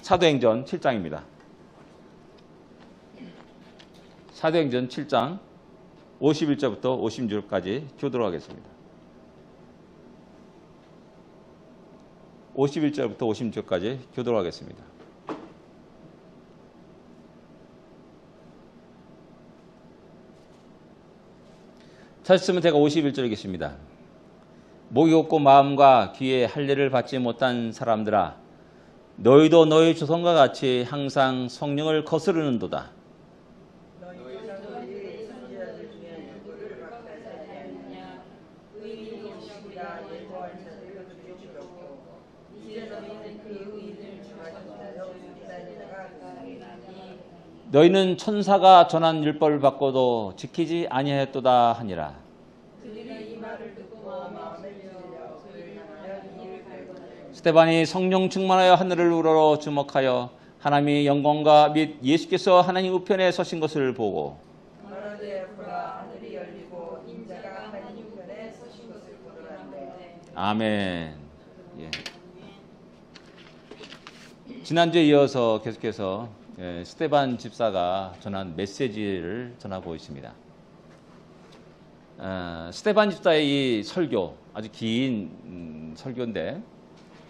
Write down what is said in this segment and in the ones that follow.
사도행전 7장입니다. 사도행전 7장 51절부터 56절까지 교도록 하겠습니다. 51절부터 56절까지 교도록 하겠습니다. 찾으시면 제가 51절 읽겠습니다. 목이 없고 마음과 귀에 할례를 받지 못한 사람들아, 너희도 너희 조상과 같이 항상 성령을 거스르는도다. 너희는 천사가 전한 율법을 받고도 지키지 아니하였도다 하니라. 스데반이 성령 충만하여 하늘을 우러러 주목하여 하나님의 영광과 및 예수께서 하나님 우편에 서신 것을 보고 아멘. 예. 지난주에 이어서 계속해서 스데반 집사가 전한 메시지를 전하고 있습니다. 스데반 집사의 이 설교, 아주 긴 설교인데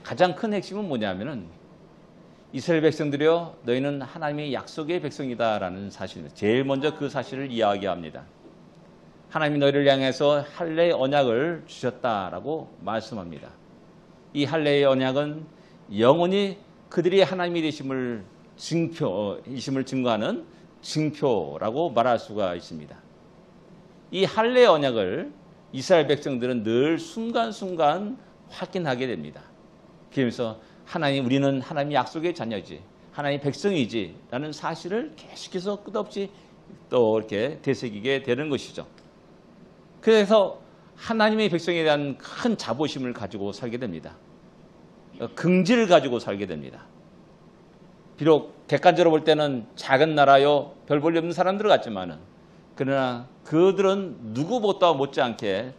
가장 큰 핵심은 뭐냐면은 이스라엘 백성들이여 너희는 하나님의 약속의 백성이다라는 사실입니다. 제일 먼저 그 사실을 이야기합니다. 하나님이 너희를 향해서 할례의 언약을 주셨다라고 말씀합니다. 이 할례의 언약은 영원히 그들이 하나님이 되심을 증거하는 증표라고 말할 수가 있습니다. 이 할례의 언약을 이스라엘 백성들은 늘 순간순간 확인하게 됩니다. 그러면서 우리는 하나님의 약속의 자녀이지, 하나님의 백성이지 라는 사실을 계속해서 끝없이 또 이렇게 되새기게 되는 것이죠. 그래서 하나님의 백성에 대한 큰 자부심을 가지고 살게 됩니다. 긍지를 가지고 살게 됩니다. 비록 객관적으로 볼 때는 작은 나라요 별 볼 일 없는 사람들 같지만은, 그러나 그들은 누구 못지않게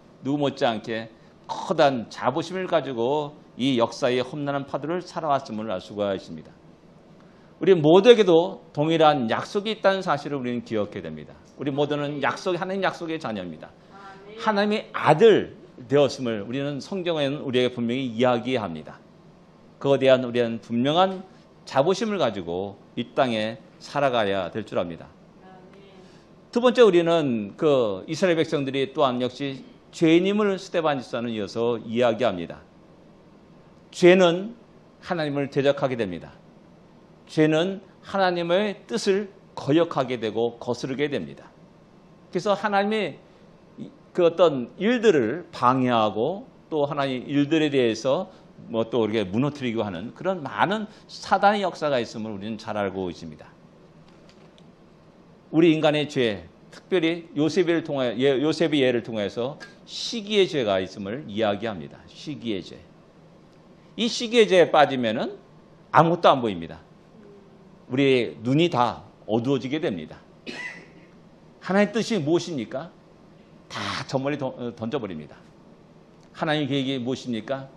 커다란 자부심을 가지고 이 역사의 험난한 파도를 살아왔음을 알 수가 있습니다. 우리 모두에게도 동일한 약속이 있다는 사실을 우리는 기억해야 됩니다. 우리 모두는 하나님 약속의 자녀입니다. 하나님의 아들 되었음을 우리는 성경에는 우리에게 분명히 이야기합니다. 그것에 대한 우리는 분명한 자부심을 가지고 이 땅에 살아가야 될 줄 압니다. 두 번째, 우리는 그 이스라엘 백성들이 또한 역시 죄인임을 스데반 집사는 이어서 이야기합니다. 죄는 하나님을 대적하게 됩니다. 죄는 하나님의 뜻을 거역하게 되고 거스르게 됩니다. 그래서 하나님의 그 어떤 일들을 방해하고 또 하나님의 일들에 대해서 또 이렇게 무너뜨리고 하는 그런 많은 사단의 역사가 있음을 우리는 잘 알고 있습니다. 우리 인간의 죄, 특별히 요셉의 예를 통해서 시기의 죄가 있음을 이야기합니다. 시기의 죄. 이 시기의 죄에 빠지면은 아무것도 안 보입니다. 우리의 눈이 다 어두워지게 됩니다. 하나님의 뜻이 무엇입니까? 다 저 멀리 던져버립니다. 하나님의 계획이 무엇입니까?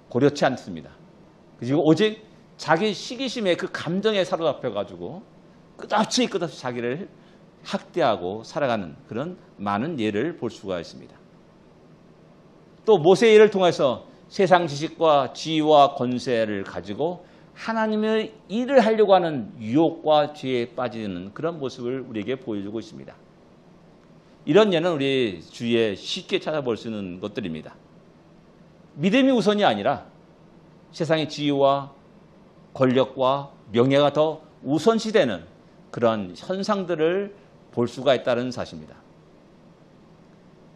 고려치 않습니다. 그리고 오직 자기 시기심에 그 감정에 사로잡혀가지고 끝없이 자기를 학대하고 살아가는 그런 많은 예를 볼 수가 있습니다. 또 모세의 예를 통해서 세상 지식과 지위와 권세를 가지고 하나님의 일을 하려고 하는 유혹과 죄에 빠지는 그런 모습을 우리에게 보여주고 있습니다. 이런 예는 우리 주위에 쉽게 찾아볼 수 있는 것들입니다. 믿음이 우선이 아니라 세상의 지위와 권력과 명예가 더 우선시되는 그런 현상들을 볼 수가 있다는 사실입니다.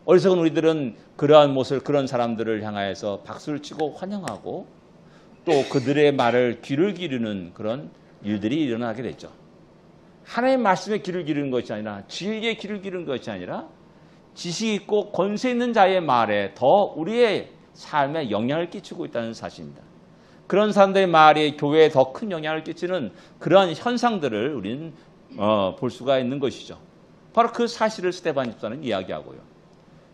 어리석은 우리들은 그러한 모습을, 그런 사람들을 향하여서 박수를 치고 환영하고 또 그들의 말을 귀를 기르는 그런 일들이 일어나게 됐죠. 하나님의 말씀에 귀를 기르는 것이 아니라, 진리에 귀를 기르는 것이 아니라 지식 있고 권세 있는 자의 말에 더 우리의 삶에 영향을 끼치고 있다는 사실입니다. 그런 사람들의 말이 교회에 더 큰 영향을 끼치는 그러한 현상들을 우리는 볼 수가 있는 것이죠. 바로 그 사실을 스데반 집사는 이야기하고요.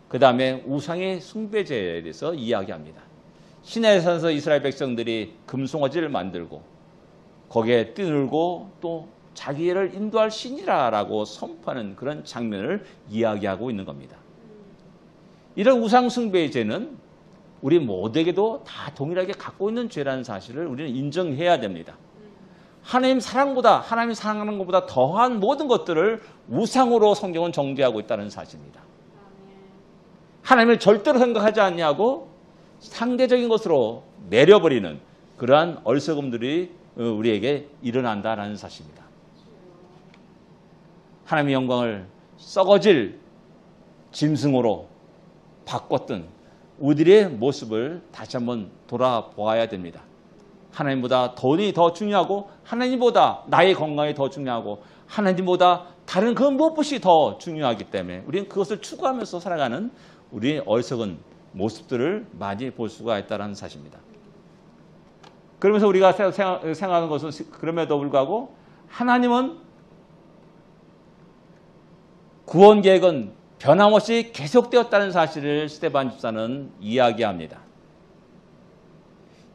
그 다음에 우상의 숭배제에 대해서 이야기합니다. 시내산에서 이스라엘 백성들이 금송아지를 만들고 거기에 뛰놀고 또 자기를 인도할 신이라고 선포하는 그런 장면을 이야기하고 있는 겁니다. 이런 우상숭배의 죄는 우리 모두에게도 다 동일하게 갖고 있는 죄라는 사실을 우리는 인정해야 됩니다. 하나님 사랑하는 것보다 더한 모든 것들을 우상으로 성경은 정죄하고 있다는 사실입니다. 하나님을 절대로 생각하지 않냐고 상대적인 것으로 내려버리는 그러한 어리석음들이 우리에게 일어난다는 사실입니다. 하나님의 영광을 썩어질 짐승으로 바꿨던 우리의 모습을 다시 한번 돌아보아야 됩니다. 하나님보다 돈이 더 중요하고 하나님보다 나의 건강이 더 중요하고 하나님보다 다른 그 무엇이 더 중요하기 때문에 우리는 그것을 추구하면서 살아가는 우리의 어리석은 모습들을 많이 볼 수가 있다는 사실입니다. 그러면서 우리가 생각하는 것은 그럼에도 불구하고 하나님은 구원 계획은 변함없이 계속되었다는 사실을 스데반 집사는 이야기합니다.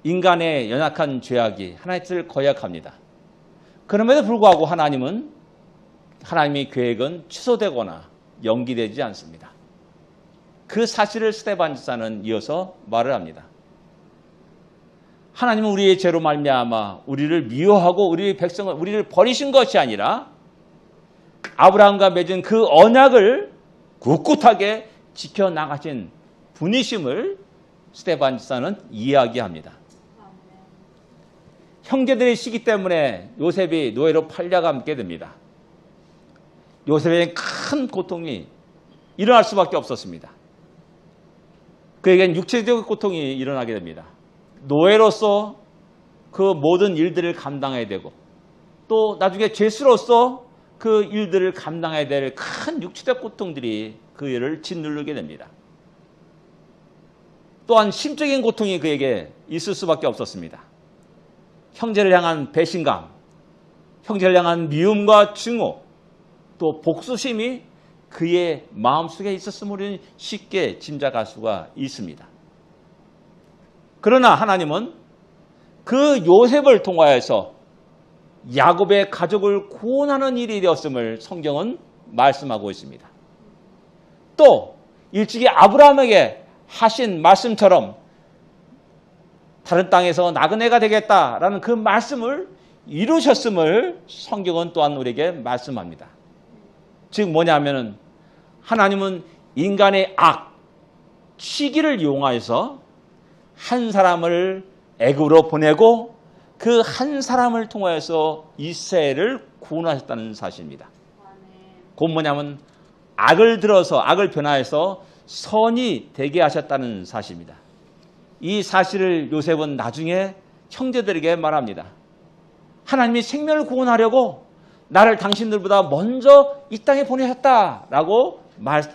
인간의 연약한 죄악이 하나님의 뜻을 거역합니다. 그럼에도 불구하고 하나님의 계획은 취소되거나 연기되지 않습니다. 그 사실을 스데반 집사는 이어서 말을 합니다. 하나님은 우리의 죄로 말미암아 우리를 미워하고 우리의 백성을 우리를 버리신 것이 아니라 아브라함과 맺은 그 언약을 꿋꿋하게 지켜나가신 분이심을 스데반 집사는 이야기합니다. 형제들의 시기 때문에 요셉이 노예로 팔려가게 됩니다. 요셉에겐 큰 고통이 일어날 수밖에 없었습니다. 그에겐 육체적 고통이 일어나게 됩니다. 노예로서 그 모든 일들을 감당해야 되고 또 나중에 죄수로서 그 일들을 감당해야 될 큰 육체적 고통들이 그를 짓누르게 됩니다. 또한 심적인 고통이 그에게 있을 수밖에 없었습니다. 형제를 향한 배신감, 형제를 향한 미움과 증오, 또 복수심이 그의 마음속에 있었음을 우리는 쉽게 짐작할 수가 있습니다. 그러나 하나님은 그 요셉을 통하여서 야곱의 가족을 구원하는 일이 되었음을 성경은 말씀하고 있습니다. 또 일찍이 아브라함에게 하신 말씀처럼 다른 땅에서 나그네가 되겠다라는 그 말씀을 이루셨음을 성경은 또한 우리에게 말씀합니다. 즉 뭐냐면은 하나님은 인간의 악, 시기를 이용하여서 한 사람을 애굽으로 보내고 그 한 사람을 통하여서 이스라엘을 구원하셨다는 사실입니다. 곧 뭐냐면 악을 변화해서 선이 되게 하셨다는 사실입니다. 이 사실을 요셉은 나중에 형제들에게 말합니다. 하나님이 생명을 구원하려고 나를 당신들보다 먼저 이 땅에 보내셨다라고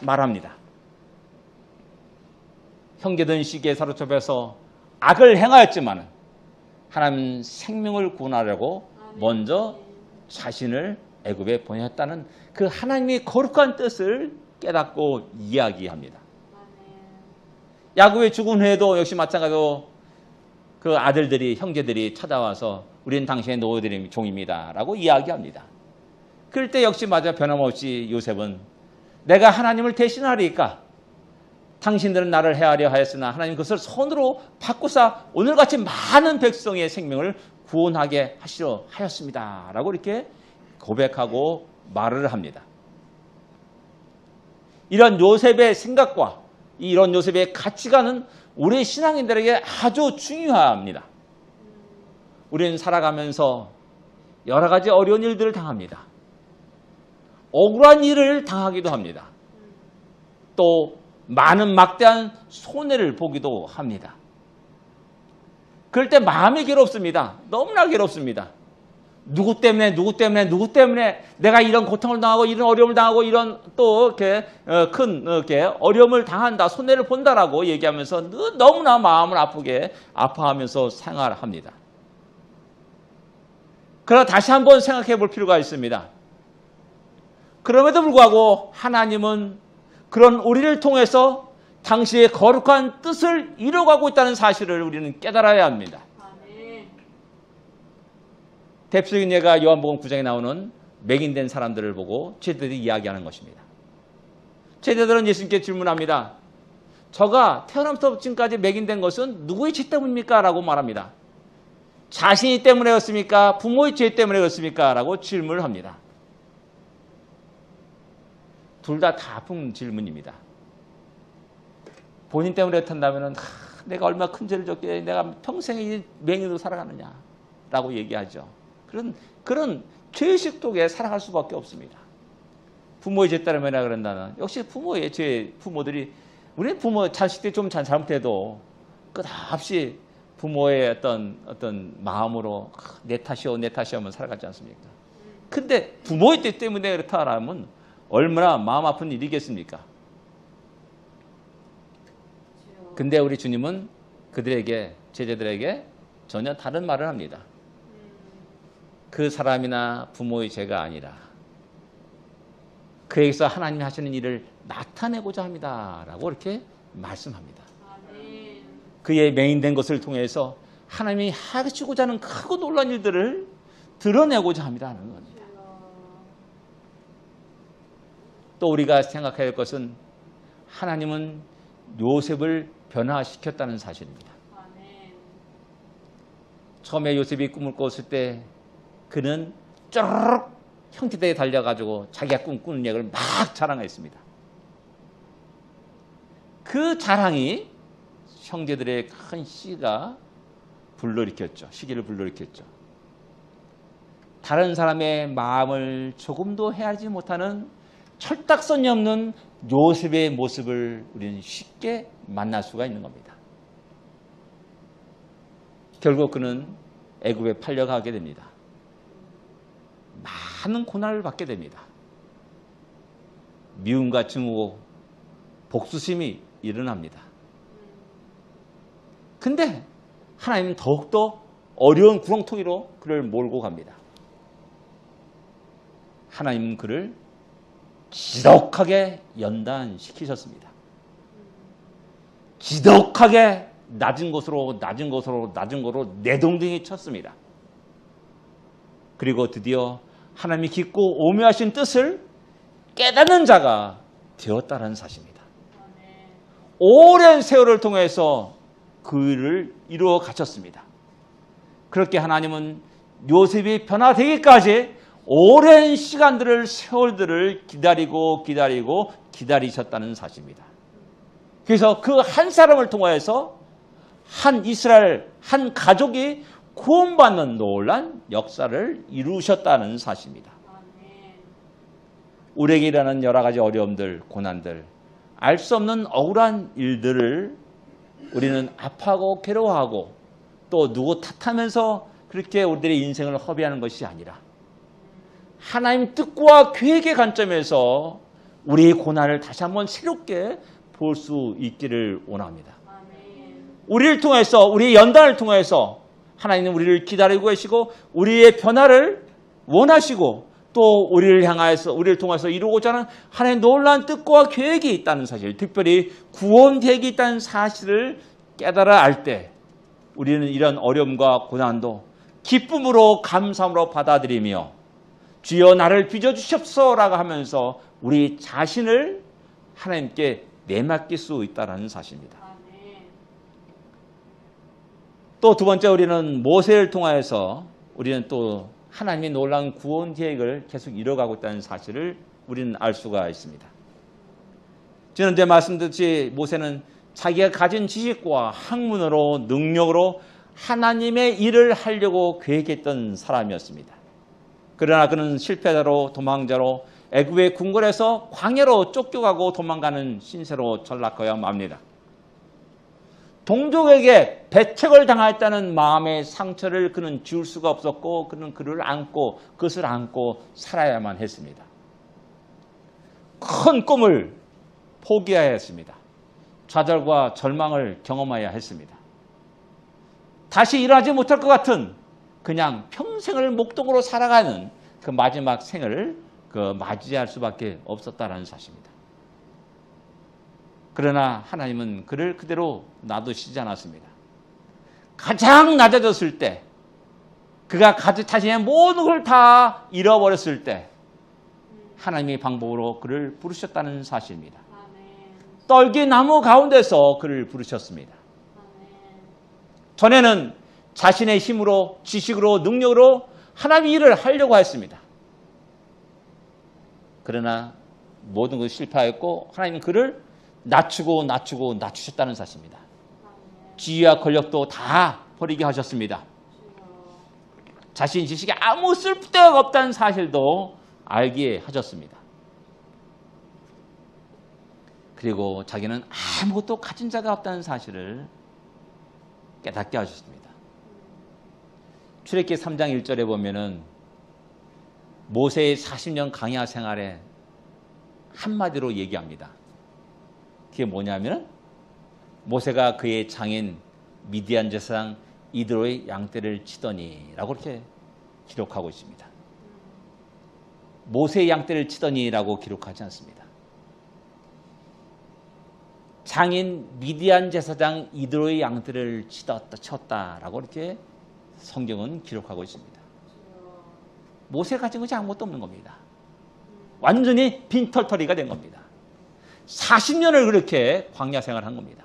말합니다. 형제들은 시기에 사로잡혀서 악을 행하였지만 하나님은 생명을 구원하려고 먼저 자신을 애굽에 보내셨다는 그 하나님의 거룩한 뜻을 깨닫고 이야기합니다. 야곱의 죽은 후에도 역시 마찬가지로 그 형제들이 찾아와서 우리는 당신의 노예들의 종입니다 라고 이야기합니다. 그럴 때 역시 변함없이 요셉은 내가 하나님을 대신하리까 당신들은 나를 해하려 하였으나 하나님 그것을 선으로 바꾸사 오늘같이 많은 백성의 생명을 구원하게 하시려 하였습니다 라고 이렇게 고백하고 말을 합니다. 이런 요셉의 생각과 이런 요셉의 가치관은 우리 신앙인들에게 아주 중요합니다. 우리는 살아가면서 여러 가지 어려운 일들을 당합니다. 억울한 일을 당하기도 합니다. 또 많은 막대한 손해를 보기도 합니다. 그럴 때 마음이 괴롭습니다. 너무나 괴롭습니다. 누구 때문에 내가 이런 고통을 당하고 이런 어려움을 당하고 이런 또 이렇게 큰 어려움을 당한다, 손해를 본다라고 얘기하면서 너무나 마음을 아파하면서 생활합니다. 그러나 다시 한번 생각해 볼 필요가 있습니다. 그럼에도 불구하고 하나님은 그런 우리를 통해서 당시의 거룩한 뜻을 이루어가고 있다는 사실을 우리는 깨달아야 합니다. 대표적인 예가 요한복음 9장에 나오는 맹인된 사람들을 보고 제자들이 이야기하는 것입니다. 제자들은 예수님께 질문합니다. 저가 태어나면서 지금까지 맹인된 것은 누구의 죄 때문입니까? 라고 말합니다. 자신이 때문에였습니까? 부모의 죄 때문에였습니까? 라고 질문을 합니다. 둘 다 아픈 질문입니다. 본인 때문에 그렇다면 내가 얼마나 큰 죄를 졌기에 내가 평생에 맹인으로 살아가느냐 라고 얘기하죠. 그런 죄의식 속에 살아갈 수밖에 없습니다. 부모의 죄 때문에 그런다는, 역시 부모의 죄, 부모들이, 우리는 부모 자식들이 좀 잘못해도 끝없이 부모의 어떤 마음으로 내 탓이오 하면 살아가지 않습니까? 근데 부모의 죄 때문에 그렇다면 얼마나 마음 아픈 일이겠습니까? 근데 우리 주님은 그들에게, 제자들에게 전혀 다른 말을 합니다. 그 사람이나 부모의 죄가 아니라 그에게서 하나님이 하시는 일을 나타내고자 합니다. 라고 이렇게 말씀합니다. 그의 맹인된 것을 통해서 하나님이 하시고자 하는 크고 놀라운 일들을 드러내고자 합니다. 하는 겁니다. 또 우리가 생각해야 할 것은 하나님은 요셉을 변화시켰다는 사실입니다. 처음에 요셉이 꿈을 꿨을 때 그는 쪼르륵 형제들에 달려가지고 자기가 꿈꾸는 얘기를 막 자랑했습니다. 그 자랑이 형제들의 큰 시기를 불러일으켰죠. 다른 사람의 마음을 조금도 헤아리지 못하는 철딱선이 없는 요셉의 모습을 우리는 쉽게 만날 수가 있는 겁니다. 결국 그는 애굽에 팔려가게 됩니다. 많은 고난을 받게 됩니다. 미움과 증오, 복수심이 일어납니다. 근데 하나님은 더욱더 어려운 구렁텅이로 그를 몰고 갑니다. 하나님은 그를 지독하게 연단시키셨습니다. 지독하게 낮은 곳으로 내동댕이 쳤습니다. 그리고 드디어 하나님이 깊고 오묘하신 뜻을 깨닫는 자가 되었다는 사실입니다. 오랜 세월을 통해서 그 일을 이루어 가셨습니다. 그렇게 하나님은 요셉이 변화되기까지 오랜 세월들을 기다리셨다는 사실입니다. 그래서 그 한 사람을 통하여서 한 이스라엘, 한 가족이 구원받는 놀란 역사를 이루셨다는 사실입니다. 우리에게 일어나는 여러 가지 어려움들, 고난들, 알 수 없는 억울한 일들을 우리는 아파하고 괴로워하고 또 누구 탓하면서 그렇게 우리들의 인생을 허비하는 것이 아니라 하나님 뜻과 계획의 관점에서 우리의 고난을 다시 한번 새롭게 볼 수 있기를 원합니다. 우리를 통해서, 우리의 연단을 통해서 하나님은 우리를 기다리고 계시고 우리의 변화를 원하시고 또 우리를 통해서 이루고자 하는 하나님의 놀라운 뜻과 계획이 있다는 사실, 특별히 구원 계획이 있다는 사실을 깨달아 알 때 우리는 이런 어려움과 고난도 기쁨으로 감사함으로 받아들이며 주여 나를 빚어주십소라고 하면서 우리 자신을 하나님께 내맡길 수 있다는 사실입니다. 또 두 번째, 우리는 모세를 통하여서 우리는 또 하나님의 놀라운 구원 계획을 계속 이뤄가고 있다는 사실을 우리는 알 수가 있습니다. 지난주에 말씀드렸듯이 모세는 자기가 가진 지식과 학문으로, 능력으로 하나님의 일을 하려고 계획했던 사람이었습니다. 그러나 그는 실패자로, 도망자로 애굽의 궁궐에서 광야로 쫓겨가고 도망가는 신세로 전락하여 맙니다. 동족에게 배척을 당했다는 마음의 상처를 그는 지울 수가 없었고 그는 그것을 안고 살아야만 했습니다. 큰 꿈을 포기해야 했습니다. 좌절과 절망을 경험해야 했습니다. 다시 일하지 못할 것 같은 그냥 평생을 목동으로 살아가는 그 마지막 생을 맞이할 수밖에 없었다는 사실입니다. 그러나 하나님은 그를 그대로 놔두시지 않았습니다. 가장 낮아졌을 때 그가 자신의 모든 걸 다 잃어버렸을 때 하나님의 방법으로 그를 부르셨다는 사실입니다. 떨기나무 가운데서 그를 부르셨습니다. 전에는 자신의 힘으로, 지식으로, 능력으로 하나님의 일을 하려고 했습니다. 그러나 모든 것이 실패하였고 하나님은 그를 낮추셨다는 사실입니다. 지위와 권력도 다 버리게 하셨습니다. 자신 지식에 아무 쓸데가 없다는 사실도 알게 하셨습니다. 그리고 자기는 아무것도 가진 자가 없다는 사실을 깨닫게 하셨습니다. 출애굽기 3장 1절에 보면은 모세의 40년 광야 생활에 한마디로 얘기합니다. 그게 뭐냐면 모세가 그의 장인 미디안 제사장 이드로의 양떼를 치더니 라고 이렇게 기록하고 있습니다. 모세의 양떼를 치더니 라고 기록하지 않습니다. 장인 미디안 제사장 이드로의 양떼를 쳤다라고 이렇게 성경은 기록하고 있습니다. 모세가 가진 것이 아무것도 없는 겁니다. 완전히 빈털터리가 된 겁니다. 40년을 그렇게 광야 생활한 겁니다.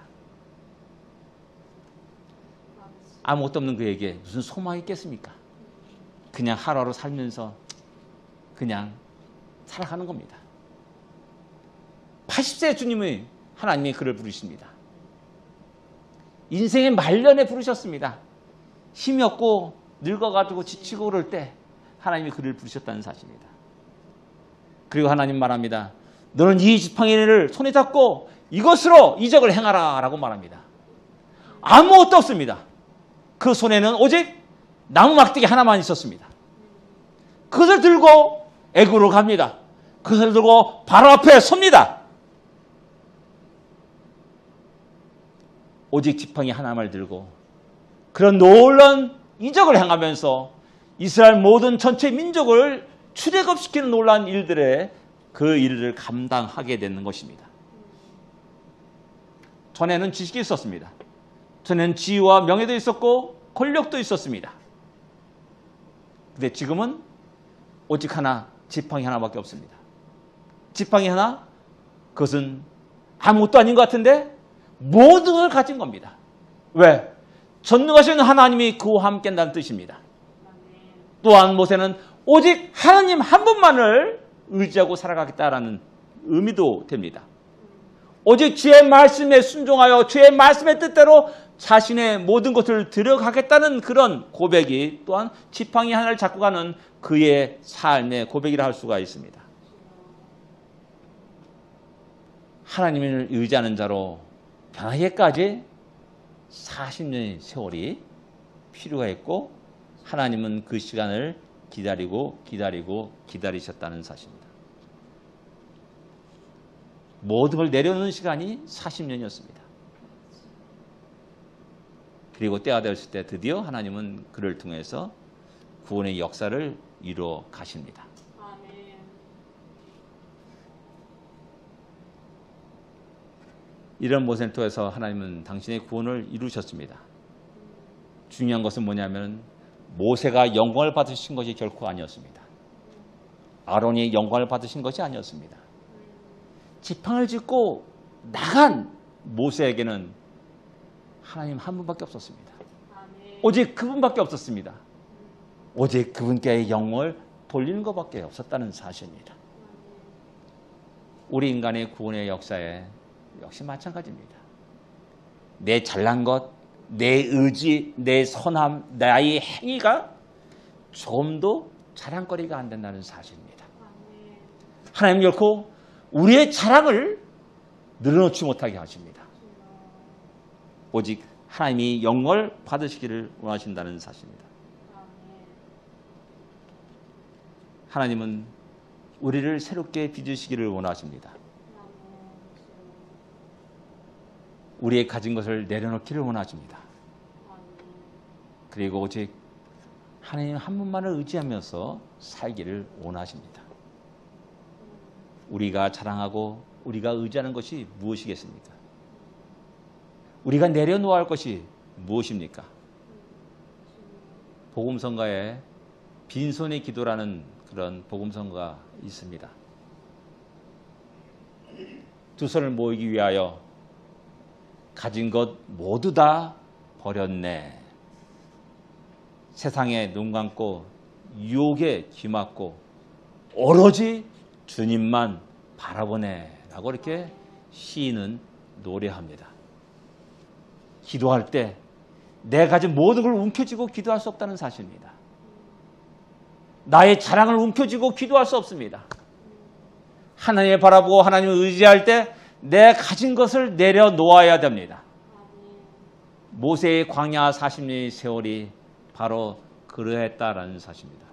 아무것도 없는 그에게 무슨 소망이 있겠습니까? 그냥 하루하루 살면서 그냥 살아가는 겁니다. 80세 주님의 하나님이 그를 부르십니다. 인생의 말년에 부르셨습니다. 힘이 없고 늙어가지고 지치고 그럴 때 하나님이 그를 부르셨다는 사실입니다. 그리고 하나님 말합니다. 너는 이 지팡이를 손에 잡고 이것으로 이적을 행하라 라고 말합니다. 아무것도 없습니다. 그 손에는 오직 나무 막대기 하나만 있었습니다. 그것을 들고 애굽으로 갑니다. 그것을 들고 바로 앞에 섭니다. 오직 지팡이 하나만 들고 그런 놀라운 이적을 행하면서 이스라엘 모든 전체 민족을 출애굽시키는 놀라운 일들에 그 일을 감당하게 되는 것입니다. 전에는 지식이 있었습니다. 전에는 지위와 명예도 있었고 권력도 있었습니다. 그런데 지금은 오직 하나, 지팡이 하나밖에 없습니다. 지팡이 하나, 그것은 아무것도 아닌 것 같은데 모든 걸 가진 겁니다. 왜? 전능하신 하나님이 그와 함께 한다는 뜻입니다. 또한 모세는 오직 하나님 한 분만을 의지하고 살아가겠다라는 의미도 됩니다. 오직 주의 말씀에 순종하여 주의 말씀의 뜻대로 자신의 모든 것을 들어가겠다는 그런 고백이 또한 지팡이 하나를 잡고 가는 그의 삶의 고백이라 할 수가 있습니다. 하나님을 의지하는 자로 변하기까지 40년의 세월이 필요가 있고 하나님은 그 시간을 기다리셨다는 사실입니다. 모든 걸 내려놓는 시간이 40년이었습니다. 그리고 때가 되었을 때 드디어 하나님은 그를 통해서 구원의 역사를 이루어 가십니다. 아멘. 이런 모습을 통해서 하나님은 당신의 구원을 이루셨습니다. 중요한 것은 뭐냐면 모세가 영광을 받으신 것이 결코 아니었습니다. 아론이 영광을 받으신 것이 아니었습니다. 지팡이를 짚고 나간 모세에게는 하나님 한 분밖에 없었습니다. 오직 그분밖에 없었습니다. 오직 그분께 영광을 돌리는 것밖에 없었다는 사실입니다. 우리 인간의 구원의 역사에 역시 마찬가지입니다. 내 잘난 것, 내 의지, 내 선함, 나의 행위가 조금도 자랑거리가 안 된다는 사실입니다. 하나님 결코 우리의 자랑을 늘어놓지 못하게 하십니다. 오직 하나님이 영광을 받으시기를 원하신다는 사실입니다. 하나님은 우리를 새롭게 빚으시기를 원하십니다. 우리의 가진 것을 내려놓기를 원하십니다. 그리고 오직 하나님 한 분만을 의지하면서 살기를 원하십니다. 우리가 자랑하고 우리가 의지하는 것이 무엇이겠습니까? 우리가 내려놓아야 할 것이 무엇입니까? 복음성가에 빈손의 기도라는 그런 복음성가가 있습니다. 두 손을 모이기 위하여 가진 것 모두 다 버렸네. 세상에 눈 감고 유혹에 귀 막고 오로지 주님만 바라보네 라고 이렇게 시인은 노래합니다. 기도할 때 내가 가진 모든 걸 움켜쥐고 기도할 수 없다는 사실입니다. 나의 자랑을 움켜쥐고 기도할 수 없습니다. 하나님을 바라보고 하나님을 의지할 때 내 가진 것을 내려놓아야 됩니다. 모세의 광야 40년의 세월이 바로 그러했다라는 사실입니다.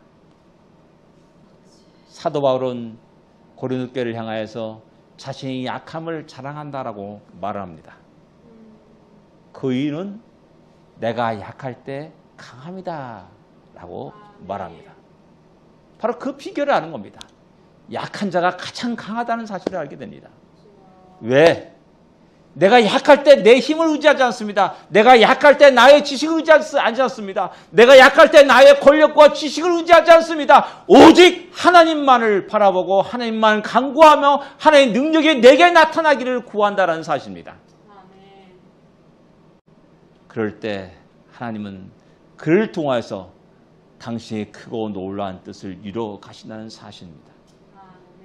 사도 바울은 고린도 교회를 향하여서 자신의 약함을 자랑한다라고 말을 합니다. 그 이유는 내가 약할 때 강합니다 라고 말합니다. 바로 그 비결을 아는 겁니다. 약한 자가 가장 강하다는 사실을 알게 됩니다. 왜? 내가 약할 때 내 힘을 의지하지 않습니다. 내가 약할 때 나의 지식을 의지하지 않습니다. 내가 약할 때 나의 권력과 지식을 의지하지 않습니다. 오직 하나님만을 바라보고 하나님만 간구하며 하나님의 능력이 내게 나타나기를 구한다는 사실입니다. 그럴 때 하나님은 그를 통하여서 당신의 크고 놀라운 뜻을 이루어 가신다는 사실입니다.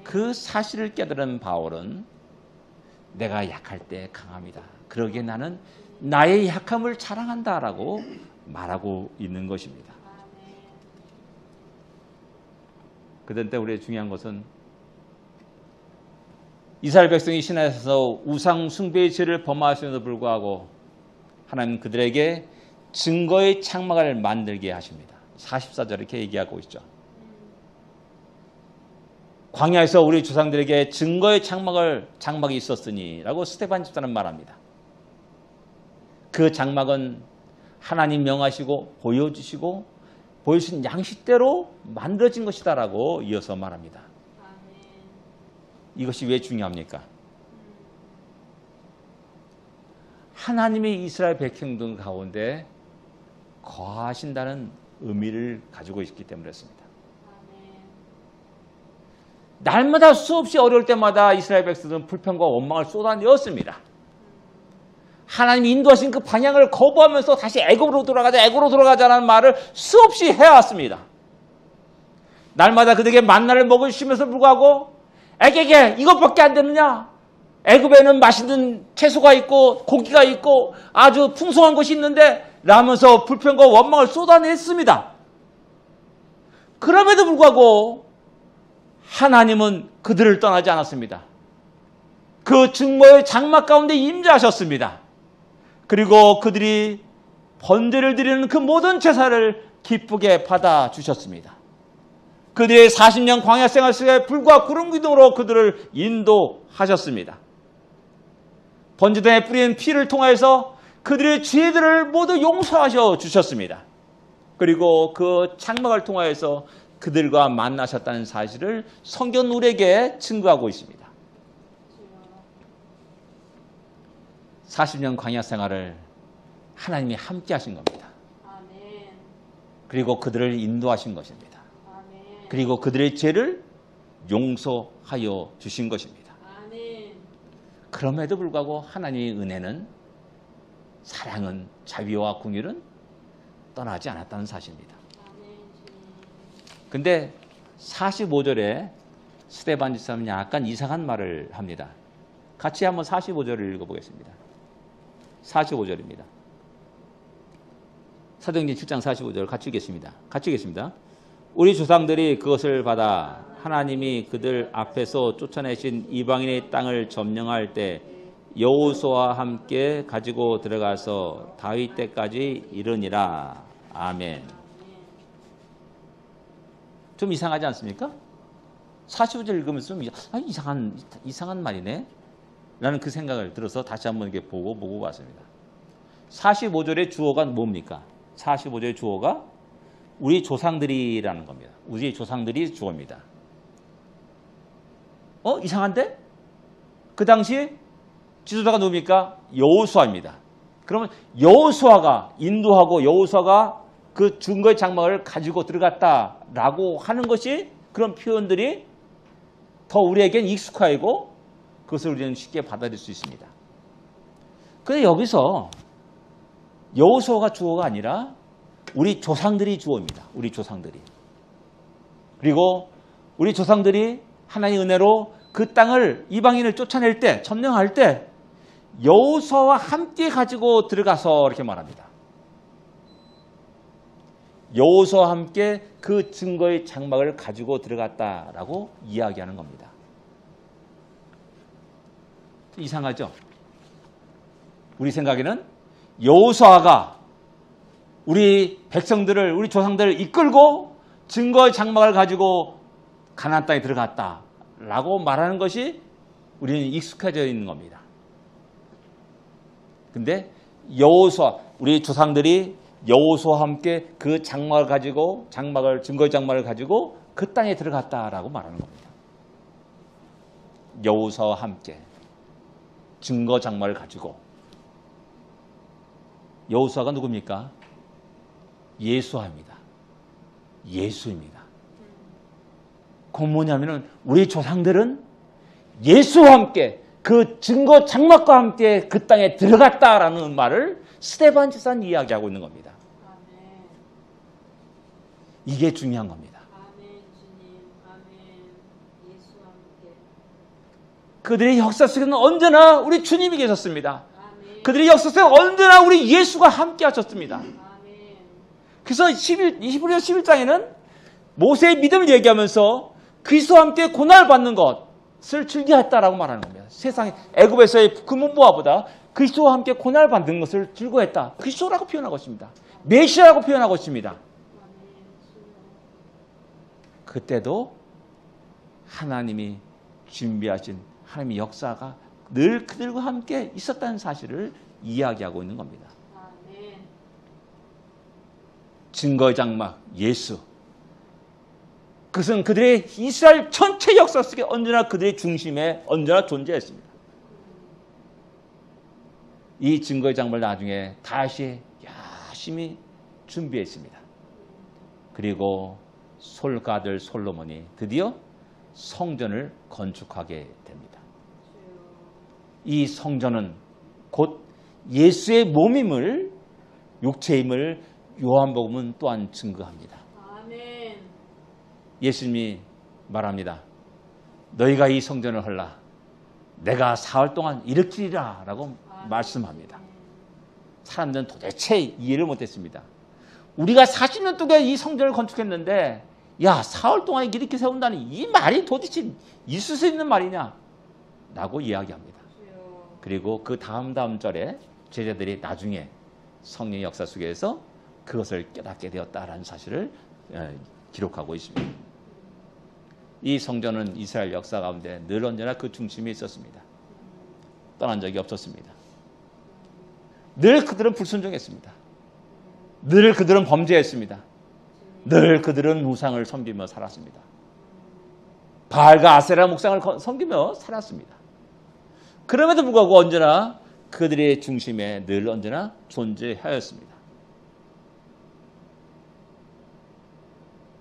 그 사실을 깨달은 바울은 내가 약할 때 강합니다. 그러기에 나는 나의 약함을 자랑한다라고 말하고 있는 것입니다. 그런데 우리의 중요한 것은 이스라엘 백성이 시내에서 우상 숭배의 죄를 범하였음에도 불구하고 하나님은 그들에게 증거의 장막을 만들게 하십니다. 44절 이렇게 얘기하고 있죠. 광야에서 우리 조상들에게 증거의 장막이 있었으니 라고 스데반 집사는 말합니다. 그 장막은 하나님 명하시고 보여주시고 보여주신 양식대로 만들어진 것이다 라고 이어서 말합니다. 이것이 왜 중요합니까? 하나님이 이스라엘 백성들 가운데 거하신다는 의미를 가지고 있기 때문에 그렇습니다. 날마다 수없이 어려울 때마다 이스라엘 백성들은 불평과 원망을 쏟아내었습니다. 하나님이 인도하신 그 방향을 거부하면서 다시 애굽으로 돌아가자라는 말을 수없이 해왔습니다. 날마다 그들에게 만나를 먹여주시면서 불구하고 애게게 이것밖에 안 되느냐? 애굽에는 맛있는 채소가 있고 고기가 있고 아주 풍성한 것이 있는데 라면서 불평과 원망을 쏟아냈습니다. 그럼에도 불구하고 하나님은 그들을 떠나지 않았습니다. 그 증거의 장막 가운데 임재하셨습니다. 그리고 그들이 번제를 드리는 그 모든 제사를 기쁘게 받아주셨습니다. 그들의 40년 광야 생활 속에 불과 구름 기둥으로 그들을 인도하셨습니다. 번제단에 뿌린 피를 통해서 그들의 죄들을 모두 용서하셔 주셨습니다. 그리고 그 장막을 통하여서 그들과 만나셨다는 사실을 성경 우리에게 증거하고 있습니다. 40년 광야 생활을 하나님이 함께 하신 겁니다. 그리고 그들을 인도하신 것입니다. 그리고 그들의 죄를 용서하여 주신 것입니다. 그럼에도 불구하고 하나님의 은혜는, 사랑은, 자비와 긍휼은 떠나지 않았다는 사실입니다. 근데 45절에 스데반 집사는 약간 이상한 말을 합니다. 같이 한번 45절을 읽어보겠습니다. 45절입니다. 사도행전 7장 45절 같이 읽겠습니다. 우리 조상들이 그것을 받아 하나님이 그들 앞에서 쫓아내신 이방인의 땅을 점령할 때 여호수아와 함께 가지고 들어가서 다윗 때까지 이르니라. 아멘. 좀 이상하지 않습니까? 45절 읽으면서 좀 이상한 말이네 라는 그 생각을 들어서 다시 한번 이렇게 보고 봤습니다. 45절의 주어가 뭡니까? 45절의 주어가 우리 조상들이라는 겁니다. 우리 조상들이 주어입니다. 이상한데? 그 당시 지도자가 누굽니까? 여호수아입니다. 그러면 여호수아가 인도하고 여호수아가 그 증거의 장막을 가지고 들어갔다라고 하는 것이 그런 표현들이 더 우리에겐 익숙하고 그것을 우리는 쉽게 받아들일 수 있습니다. 그런데 여기서 여호수아가 주어가 아니라 우리 조상들이 주어입니다. 우리 조상들이. 그리고 우리 조상들이 하나님의 은혜로 그 땅을 이방인을 쫓아낼 때, 점령할 때 여호수아와 함께 가지고 들어가서 이렇게 말합니다. 여호수아와 함께 그 증거의 장막을 가지고 들어갔다라고 이야기하는 겁니다. 이상하죠? 우리 생각에는 여호수아가 우리 백성들을, 우리 조상들을 이끌고 증거의 장막을 가지고 가나안 땅에 들어갔다라고 말하는 것이 우리는 익숙해져 있는 겁니다. 근데 여호수아, 우리 조상들이 여호수아와 함께 그 장막을 가지고 증거의 장막을 가지고 그 땅에 들어갔다라고 말하는 겁니다. 여호수아와 함께 증거 장막을 가지고. 여호수아가 누굽니까? 예수아입니다. 예수입니다. 그 뭐냐면은 우리 조상들은 예수와 함께 그 증거 장막과 함께 그 땅에 들어갔다라는 말을 스데반 집사는 이야기하고 있는 겁니다. 아멘. 이게 중요한 겁니다. 아멘, 주님. 아멘. 예수와 함께. 그들의 역사 속에는 언제나 우리 주님이 계셨습니다. 아멘. 그들의 역사 속에 언제나 우리 예수가 함께 하셨습니다. 아멘. 그래서 21절 11장에는 모세의 믿음을 얘기하면서 그리스도와 함께 고난을 받는 것을 즐겨했다라고 말하는 겁니다. 세상에 애굽에서의 금은보화보다 그리스도와 함께 고난을 받는 것을 즐거워했다. 그리스도라고 표현하고 있습니다. 메시아라고 표현하고 있습니다. 그때도 하나님이 준비하신 하나님의 역사가 늘 그들과 함께 있었다는 사실을 이야기하고 있는 겁니다. 아멘. 증거의 장막 예수. 그것은 그들의 이스라엘 전체 역사 속에 언제나 그들의 중심에 언제나 존재했습니다. 이 증거의 장막을 나중에 다시 열심히 준비했습니다. 그리고 솔가 아들 솔로몬이 드디어 성전을 건축하게 됩니다. 이 성전은 곧 예수의 몸임을, 육체임을 요한복음은 또한 증거합니다. 아멘. 예수님이 말합니다. 너희가 이 성전을 헐라. 내가 사흘 동안 일으키리라 라고 말씀합니다. 사람들은 도대체 이해를 못했습니다. 우리가 40년 동안 이 성전을 건축했는데 야 사흘 동안 이렇게 세운다니 이 말이 도대체 있을 수 있는 말이냐 라고 이야기합니다. 그리고 그 다음 절에 제자들이 나중에 성령의 역사 속에서 그것을 깨닫게 되었다라는 사실을 기록하고 있습니다. 이 성전은 이스라엘 역사 가운데 늘 언제나 그 중심에 있었습니다. 떠난 적이 없었습니다. 늘 그들은 불순종했습니다. 늘 그들은 범죄했습니다. 늘 그들은 우상을 섬기며 살았습니다. 바알과 아세라 목상을 섬기며 살았습니다. 그럼에도 불구하고 언제나 그들의 중심에 늘 언제나 존재하였습니다.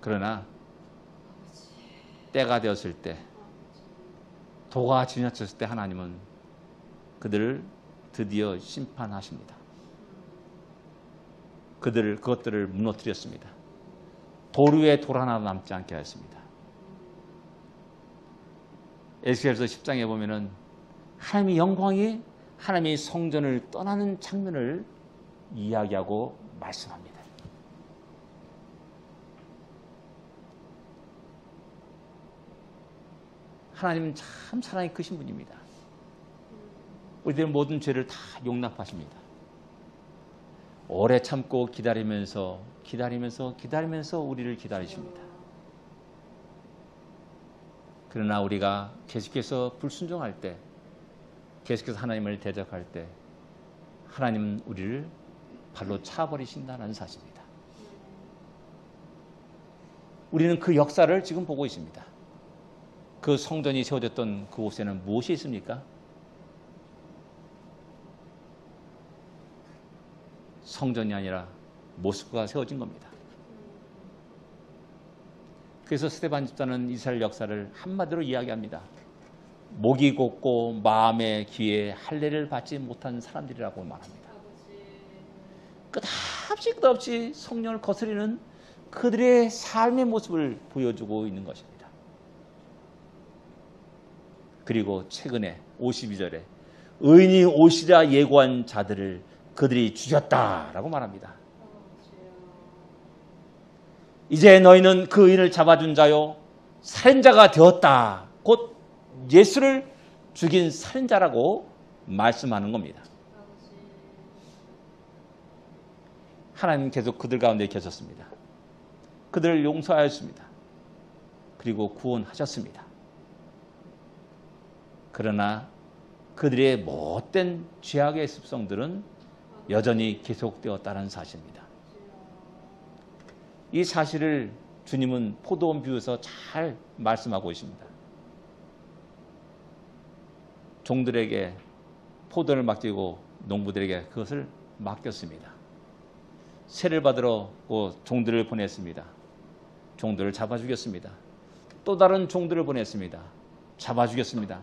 그러나 때가 되었을 때, 도가 지나쳤을 때 하나님은 그들을 드디어 심판하십니다. 그것들을 무너뜨렸습니다. 돌 위에 돌 하나 남지 않게 하였습니다. 에스겔서 10장에 보면은 하나님의 영광이 하나님의 성전을 떠나는 장면을 이야기하고 말씀합니다. 하나님은 참 사랑이 크신 분입니다. 우리들의 모든 죄를 다 용납하십니다. 오래 참고 기다리면서 우리를 기다리십니다. 그러나 우리가 계속해서 불순종할 때, 계속해서 하나님을 대적할 때 하나님은 우리를 발로 차버리신다는 사실입니다. 우리는 그 역사를 지금 보고 있습니다. 그 성전이 세워졌던 그곳에는 무엇이 있습니까? 성전이 아니라 모습과 세워진 겁니다. 그래서 스데반 집사는 이스라엘 역사를 한마디로 이야기합니다. 목이 곧고 마음의 귀에 할례를 받지 못한 사람들이라고 말합니다. 끝없이 성령을 거스리는 그들의 삶의 모습을 보여주고 있는 것입니다. 그리고 최근에 52절에 의인이 오시라 예고한 자들을 그들이 죽였다라고 말합니다. 이제 너희는 그 의인을 잡아준 자요 살인자가 되었다. 곧 예수를 죽인 살인자라고 말씀하는 겁니다. 하나님은 계속 그들 가운데 계셨습니다. 그들을 용서하였습니다. 그리고 구원하셨습니다. 그러나 그들의 못된 죄악의 습성들은 여전히 계속되었다는 사실입니다. 이 사실을 주님은 포도원 비유에서 잘 말씀하고 있습니다. 종들에게 포도를 맡기고 농부들에게 그것을 맡겼습니다. 세를 받으러 종들을 보냈습니다. 종들을 잡아 죽였습니다. 또 다른 종들을 보냈습니다. 잡아 죽였습니다.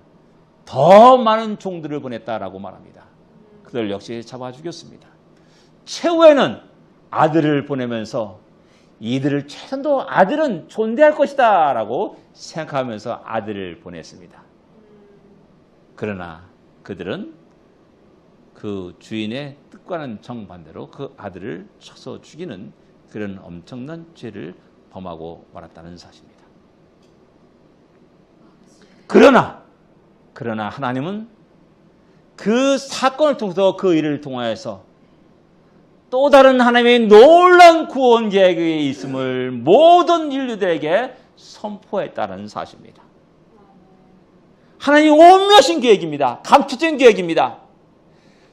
더 많은 종들을 보냈다라고 말합니다. 그들 역시 잡아 죽였습니다. 최후에는 아들을 보내면서 이들을 최선도 아들은 존대할 것이다 라고 생각하면서 아들을 보냈습니다. 그러나 그들은 그 주인의 뜻과는 정반대로 그 아들을 쳐서 죽이는 그런 엄청난 죄를 범하고 말았다는 사실입니다. 그러나 하나님은 그 사건을 통해서 그 일을 통하여서 또 다른 하나님의 놀라운 구원 계획이 있음을 모든 인류들에게 선포했다는 사실입니다. 하나님의 오묘하신 계획입니다. 감추진 계획입니다.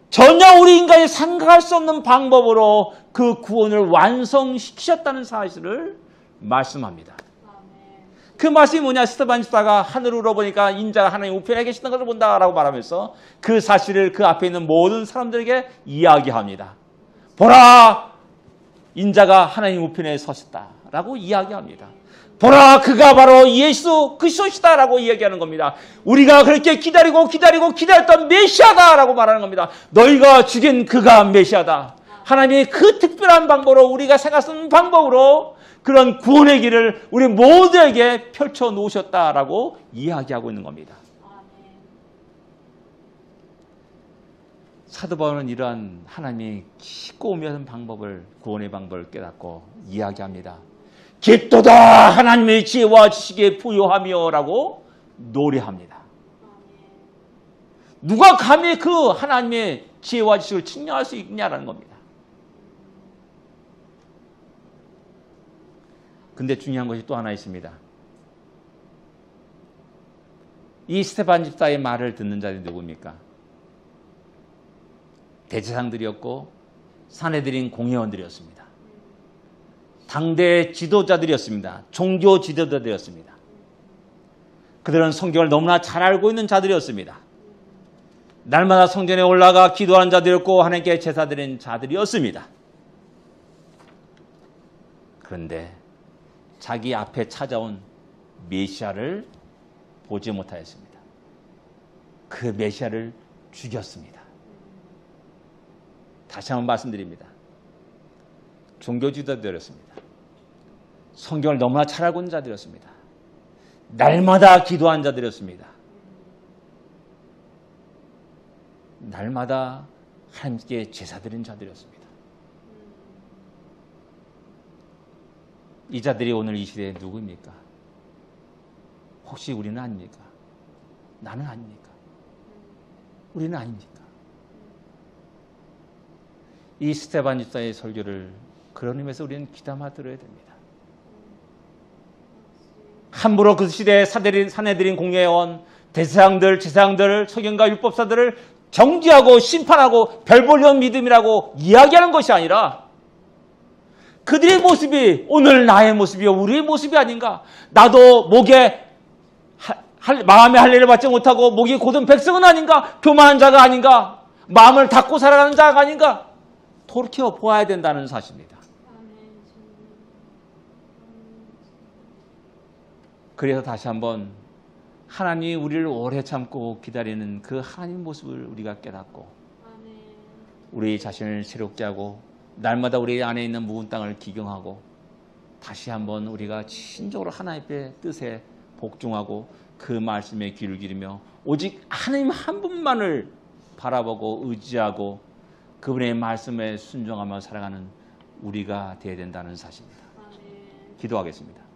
전혀 우리 인간이 생각할 수 없는 방법으로 그 구원을 완성시키셨다는 사실을 말씀합니다. 그 말씀이 뭐냐? 스데반 집사가 하늘으로 보니까 인자가 하나님 우편에 계시는 것을 본다라고 말하면서 그 사실을 그 앞에 있는 모든 사람들에게 이야기합니다. 보라! 인자가 하나님 우편에 서셨다라고 이야기합니다. 보라! 그가 바로 예수 그리스도시다라고 이야기하는 겁니다. 우리가 그렇게 기다렸던 메시아다라고 말하는 겁니다. 너희가 죽인 그가 메시아다. 하나님이 그 특별한 방법으로 우리가 생각 수 없는 방법으로 그런 구원의 길을 우리 모두에게 펼쳐 놓으셨다라고 이야기하고 있는 겁니다. 사도 바울은 이러한 하나님의 깊고 오묘한 방법을, 구원의 방법을 깨닫고 이야기합니다. 깊도다 하나님의 지혜와 지식에 부요하며 라고 노래합니다. 누가 감히 그 하나님의 지혜와 지식을 측량할 수 있냐라는 겁니다. 근데 중요한 것이 또 하나 있습니다. 이 스데반 집사의 말을 듣는 자들이 누굽니까? 대제사장들이었고 사내들인 공회원들이었습니다. 당대 지도자들이었습니다. 종교 지도자들이었습니다. 그들은 성경을 너무나 잘 알고 있는 자들이었습니다. 날마다 성전에 올라가 기도하는 자들이었고 하나님께 제사드리는 자들이었습니다. 그런데 자기 앞에 찾아온 메시아를 보지 못하였습니다. 그 메시아를 죽였습니다. 다시 한번 말씀드립니다. 종교 지도자들이었습니다. 성경을 너무나 잘 알고 있는 자들이었습니다. 날마다 기도한 자들이었습니다. 날마다 하나님께 제사드린 자들이었습니다. 이 자들이 오늘 이 시대에 누구입니까? 혹시 우리는 아닙니까? 나는 아닙니까? 우리는 아닙니까? 이 스데반 집사의 설교를 그런 의미에서 우리는 귀담아 들어야 됩니다. 함부로 그 시대의 사내들인 공회원, 대제사장들, 제사장들, 서경과 율법사들을 정죄하고 심판하고 별 볼 일 없는 믿음이라고 이야기하는 것이 아니라 그들의 모습이 오늘 나의 모습이요 우리의 모습이 아닌가. 나도 목에 마음의 할례를 받지 못하고 목이 곧은 백성은 아닌가. 교만한 자가 아닌가. 마음을 닫고 살아가는 자가 아닌가. 돌이켜 보아야 된다는 사실입니다. 그래서 다시 한번 하나님이 우리를 오래 참고 기다리는 그 하나님 모습을 우리가 깨닫고 아멘. 우리 자신을 새롭게 하고 날마다 우리 안에 있는 묵은 땅을 기경하고 다시 한번 우리가 진정으로 하나님의 뜻에 복종하고 그 말씀에 귀를 기르며 오직 하나님 한 분만을 바라보고 의지하고 그분의 말씀에 순종하며 살아가는 우리가 되어야 된다는 사실입니다. 아멘. 기도하겠습니다.